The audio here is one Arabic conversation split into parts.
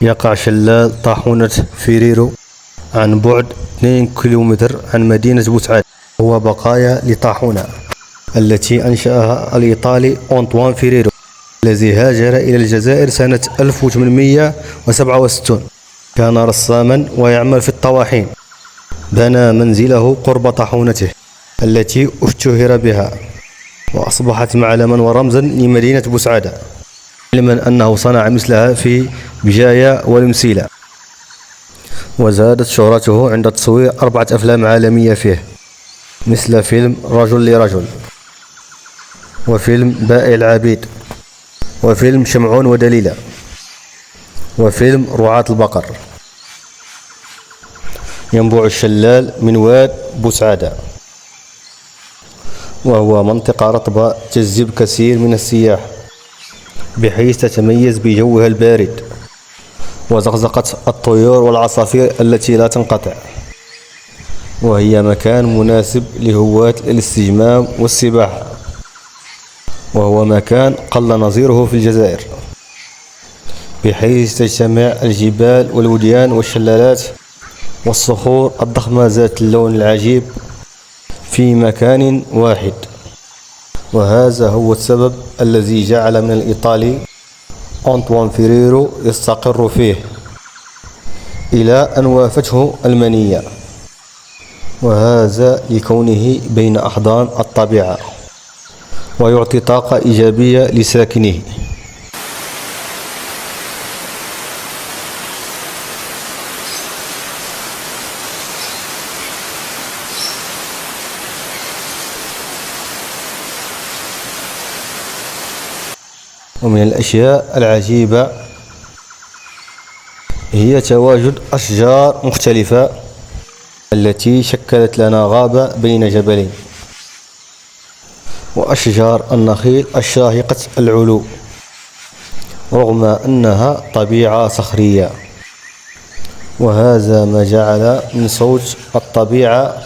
يقع شلال طاحونة فيريرو عن بعد 2 كيلومتر عن مدينة بوسعادة. هو بقايا لطاحونة التي أنشأها الإيطالي أنطوان فيريرو الذي هاجر إلى الجزائر سنة 1867. كان رساما ويعمل في الطواحين. بنى منزله قرب طاحونته التي اشتهر بها وأصبحت معلما ورمزا لمدينة بوسعادة، علما أنه صنع مثلها في بجاية والمسيلة. وزادت شهرته عند تصوير 4 أفلام عالمية فيه، مثل فيلم رجل لرجل، وفيلم بائع العبيد، وفيلم شمعون ودليلة، وفيلم رعاة البقر. ينبع الشلال من واد بوسعادة، وهو منطقة رطبة تجذب كثير من السياح، بحيث تتميز بجوها البارد وزقزقة الطيور والعصافير التي لا تنقطع، وهي مكان مناسب لهواة الاستجمام والسباحة، وهو مكان قل نظيره في الجزائر، بحيث تجتمع الجبال والوديان والشلالات والصخور الضخمة ذات اللون العجيب في مكان واحد. وهذا هو السبب الذي جعل من الإيطالي أنطوان فيريرو يستقر فيه إلى أن وافته المنية، وهذا لكونه بين أحضان الطبيعة ويعطي طاقة إيجابية لساكنه. ومن الأشياء العجيبة هي تواجد أشجار مختلفة التي شكلت لنا غابة بين جبلين، وأشجار النخيل الشاهقة العلو رغم أنها طبيعة صخرية. وهذا ما جعل من صوت الطبيعة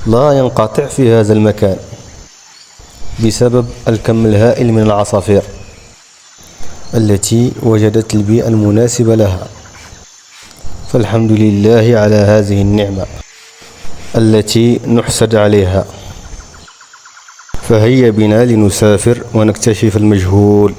لا ينقطع في هذا المكان بسبب الكم الهائل من العصافير التي وجدت البيئة المناسبة لها. فالحمد لله على هذه النعمة التي نحسد عليها. فهيا بنا لنسافر ونكتشف المجهول.